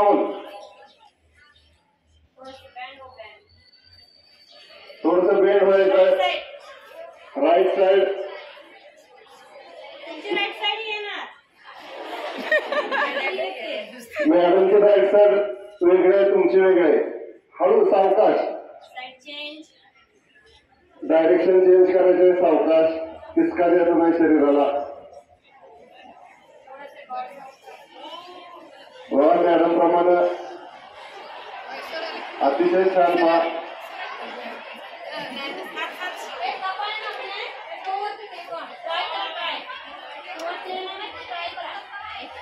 पाऊल थोडस बेंड व्हायचं राईट साइड मॅडमचे राईट साइड वेगळे तुमचे वेगळे हळू सावकाश डायरेक्शन चेंज करायचे सावकाश किसका द्यायचा नाही शरीराला मॅडम प्रमाणे अतिशय छान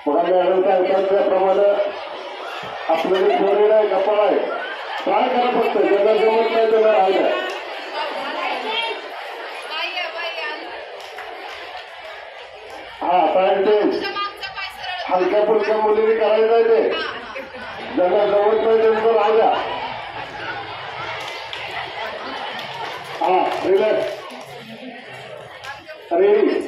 पुन्हा मॅडम सांगतात त्याप्रमाणे आपलं जे शरीर आहे कपाळ आहे काय करा फक्त ज्यांना जमत नाही त्यांना राहिलं हा साईड चेंज हलक्या फुलक्या मुलीने करायचं आहे ते ज्यांना जमत नाही त्यांचं राहिल्या हा रिलॅक्स रेडी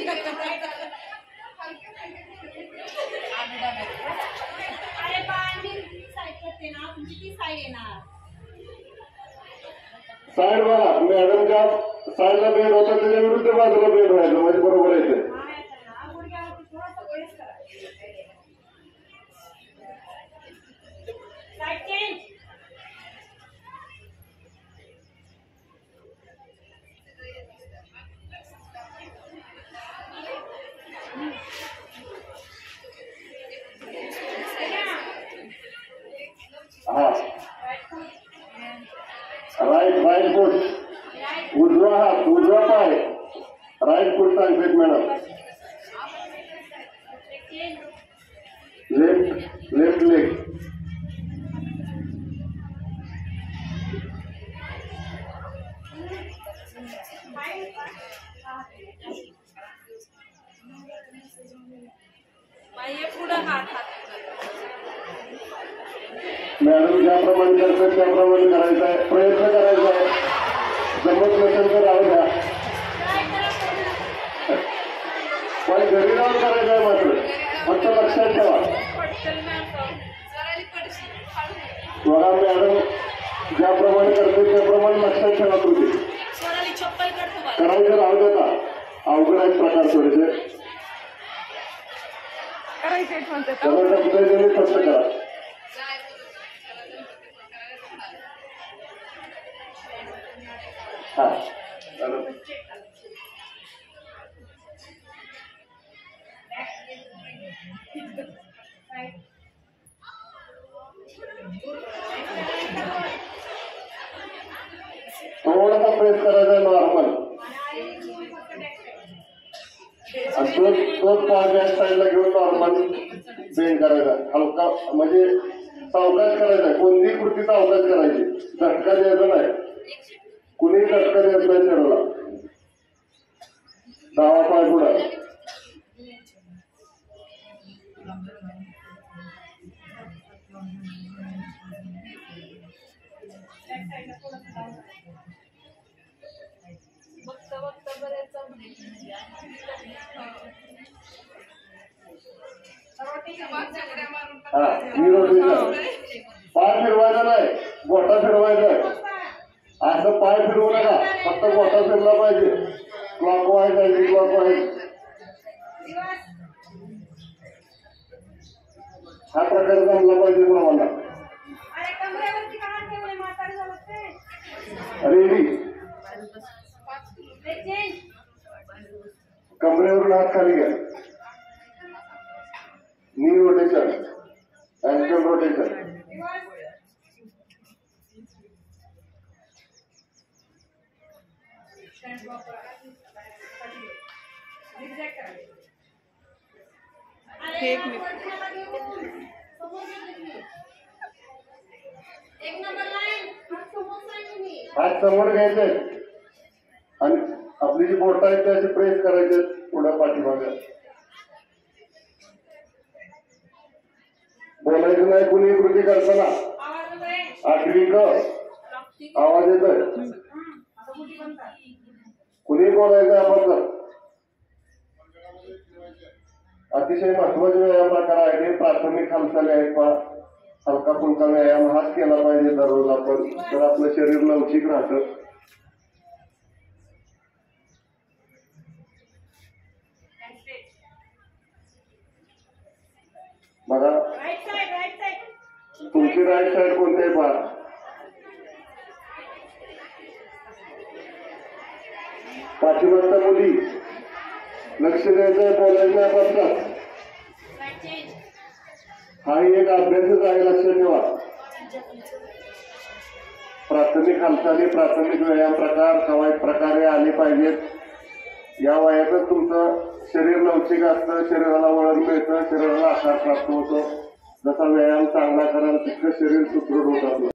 साईड बघा मॅडमच्या साईडला बेंड होता त्याच्या विरुद्ध बाजूला बेंड व्हायचं म्हणजे बरोबर येते हा राईट फूट उजवा हात उजवा पाय राईट फूट सांगते मॅडम लेफ्ट लेग मॅडम ज्याप्रमाणे करतात त्याप्रमाणे करायचं आहे प्रयत्न करायचा आहे जमत नसेल तर राहू द्या पण घरी जाऊन करायचं आहे मात्र फक्त लक्षात ठेवा बघा मॅडम ज्याप्रमाणे करते त्याप्रमाणे लक्षात ठेवा कृती करायचं राहू देता अवघड आहे प्रकार थोडेसे फक्त करा हा थोडासा प्रेस करायचा नॉर्मल तोच पाय बॅक साईडला घेऊन नॉर्मल बेंड करायचा हलका म्हणजे सावकाश करायचा कोणतीही कृती सावकाश करायची झटका द्यायचा नाही कुणीही झटका द्यायचा नाही शरीराला डावा पाय पुढे हा ही रोटेशन पाय फिरवायचा नाही गोठा फिरवायचा असं पाय फिरवू नका फक्त गोठा फिरला पाहिजे क्लॉकवाईज अँटी क्लॉकवाईज हा प्रकार जमला पाहिजे तुम्हाला रेडी कमरेवरून हात खाली घ्या नी रोटेशन अँकल रोटेशन हात समोर घ्यायचे आणि आपली जी बोट आहे त्याची प्रेस करायचे पुढे पाठीमागे बोलायचं नाही कुणी कृती करताना आठवी क आवाज येतोय कुणी बोलायचं आपण अतिशय महत्वाचे व्यायाम प्रकार आहे प्राथमिक हालचाली आहेत पहा हलका फुलका व्यायाम हाच केला पाहिजे दररोज आपण, तर आपलं शरीर लवचिक राहतं. बघा तुमची राईट साईड कोणती आहे पहा. पाठीमागच्या मुली लक्ष द्यायचंय, बोलायचं आहे. हाही एक अभ्यासच आहे, लक्ष ठेवा. प्राथमिक हालचाली, प्राथमिक व्यायाम प्रकार, कवायत प्रकारे आले पाहिजेत. या वयातच तुमचं शरीर लवचिक असतं, शरीराला वळण मिळतं, शरीराला आकार प्राप्त होतो. जसा व्यायाम चांगला कराल तितकं शरीर सुदृढ होत आपलं.